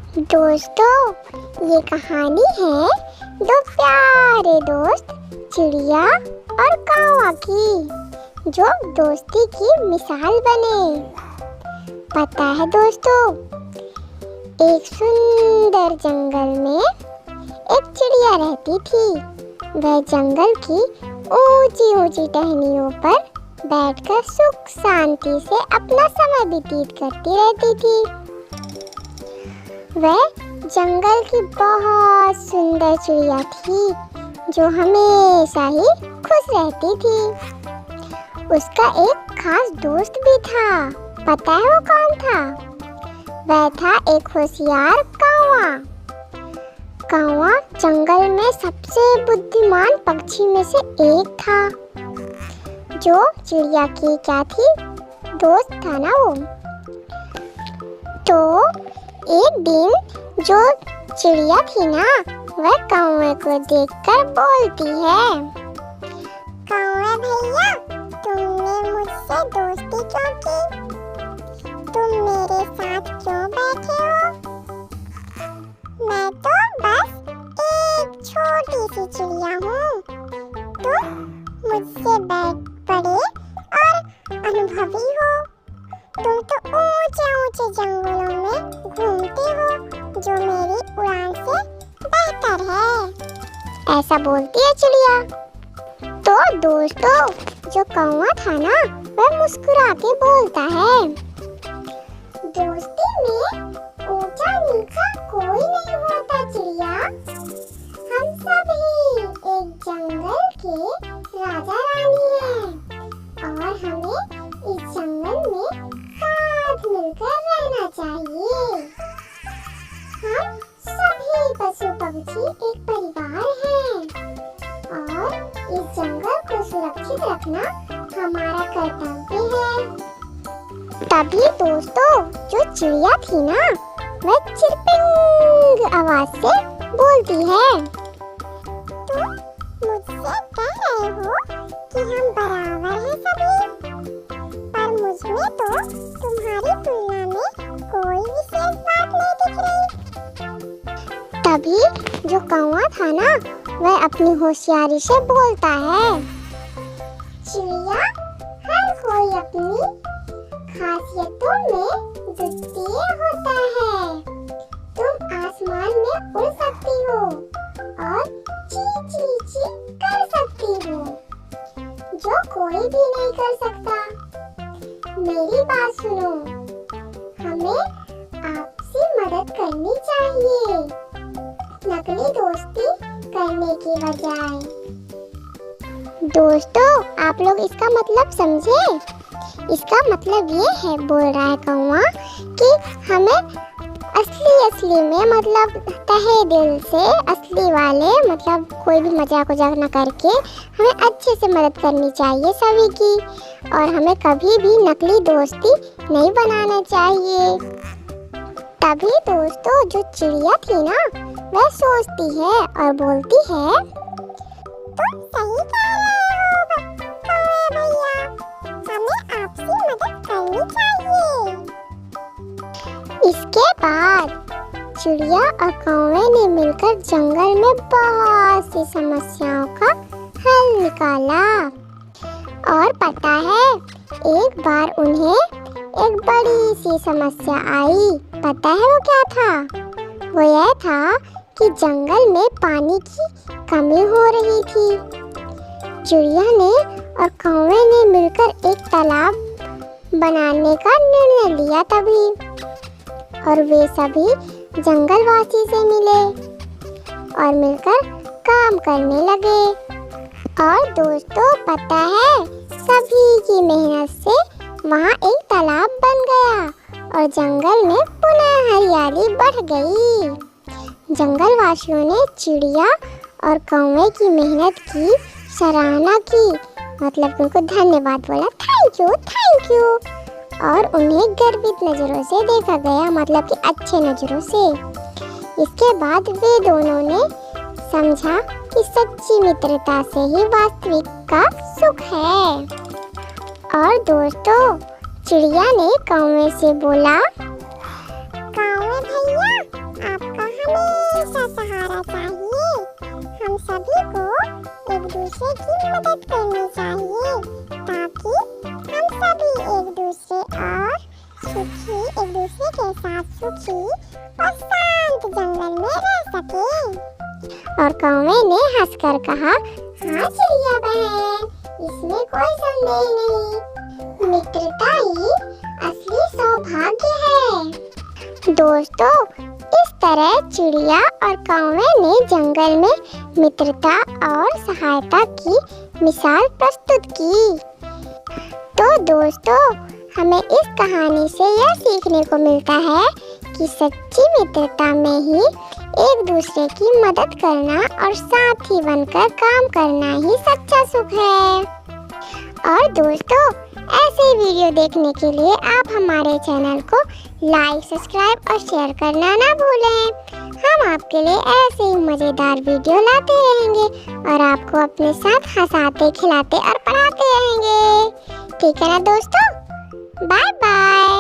दोस्तों, ये कहानी है दो प्यारे दोस्त चिड़िया और कौवा की, जो दोस्ती की मिसाल बने। पता है दोस्तों, एक सुंदर जंगल में एक चिड़िया रहती थी। वह जंगल की ऊंची ऊंची टहनियों पर बैठकर सुख शांति से अपना समय व्यतीत करती रहती थी। वह जंगल की बहुत सुंदर चिड़िया थी, जो हमेशा ही खुश रहती थी। उसका एक खास दोस्त भी था। पता है वो कौन था? वह था एक होशियार कौवा। कौवा जंगल में सबसे बुद्धिमान पक्षी में से एक था, जो चिड़िया की क्या थी, दोस्त था ना वो। तो एक दिन जो चिड़िया थी ना, वह कौवे को देखकर बोलती है, कौवे भैया, तुमने मुझसे दोस्ती क्यों की? तुम मेरे साथ क्यों बैठे हो? मैं तो बस एक छोटी सी चिड़िया हूँ। तुम मुझसे बड़े और अनुभवी हो। तुम तो ऊंचे ऊंचे जंगलों में घूमते हो, जो मेरी उड़ान से बेहतर है। ऐसा बोलती है चिड़िया। तो दोस्तों, जो कौवा था ना, वह मुस्कुरा के बोलता है, दोस्ती में ऊंचा नीचा कोई नहीं होता चिड़िया। हम सभी एक जंगल के राजा रानी हैं, और हमें इस जंगल में साथ मिलकर रहना चाहिए। हम सभी पशु पक्षी एक परिवार हैं, और इस जंगल को सुरक्षित रखना हमारा कर्तव्य है। तभी दोस्तों, जो चिड़िया थी ना, वह चिरपिंग आवाज से बोलती है, तुम मुझसे कह रहे हो कि हम बराबर हैं सभी, पर मुझमें तो तुम्हारी तुलना में कोई विशेष बात नहीं दिख रही। तभी जो कौवा था ना, वह अपनी होशियारी से बोलता है, चिड़िया, हर कोई अपनी खासियतों में द्वितीय होता है। तुम आसमान में उड़ सकती हो और ची ची ची कर सकती हो, जो कोई भी नहीं कर सकता। मेरी बात सुनो, हमें आपसी मदद करनी चाहिए, नकली दोस्ती करने की बजाय। दोस्तों, आप लोग इसका मतलब समझे? इसका मतलब ये है, बोल रहा है कौवा, कि हमें असली में, मतलब तहे दिल से, असली वाले, मतलब कोई भी मजाक न करके हमें अच्छे से मदद करनी चाहिए सभी की, और हमें कभी भी नकली दोस्ती नहीं बनाना चाहिए। तभी दोस्तों, जो चिड़िया थी ना, वह सोचती है और बोलती है, तुम सही कह रहे हो कौवे भैया, हमें आपसी मदद करनी चाहिए। इसके बाद चिड़िया और कौवे ने मिलकर जंगल में बहुत सी समस्याओं का हल निकाला। और पता है, एक बार उन्हें एक बड़ी सी समस्या आई। पता है वो क्या था? वो यह था कि जंगल में पानी की कमी हो रही थी। चिड़िया ने और कौवे ने मिलकर एक तालाब बनाने का निर्णय लिया तभी, और वे सभी जंगलवासी से मिले और मिलकर काम करने लगे। और दोस्तों, पता है, सभी की मेहनत से वहाँ एक तालाब बन गया और जंगल में पुनः हरियाली बढ़ गई। जंगलवासियों ने चिड़िया और कौवे की मेहनत की सराहना की, मतलब उनको धन्यवाद बोला, थैंक यू, और उन्हें गर्वित नजरों से देखा गया, मतलब कि अच्छे नजरों से। इसके बाद वे दोनों ने समझा कि सच्ची मित्रता से ही वास्तविक का सुख है। और दोस्तों, चिड़िया ने कौवे से बोला, कौवे भैया, और शांत जंगल में रह सके। और कौवे ने हंसकर कहा, हाँ चिड़िया बहन, इसमें कोई संदेह नहीं। मित्रता ही असली सौभाग्य है। दोस्तों, इस तरह चिड़िया और कौवे ने जंगल में मित्रता और सहायता की मिसाल प्रस्तुत की। तो दोस्तों, हमें इस कहानी से यह सीखने को मिलता है कि सच्ची मित्रता में ही एक दूसरे की मदद करना और साथी बनकर काम करना ही सच्चा सुख है। और दोस्तों, ऐसे वीडियो देखने के लिए आप हमारे चैनल को लाइक, सब्सक्राइब और शेयर करना ना भूलें। हम आपके लिए ऐसे ही मज़ेदार वीडियो लाते रहेंगे और आपको अपने साथ हंसाते, खिलाते और पढ़ाते रहेंगे। ठीक है ना दोस्तों? Bye bye.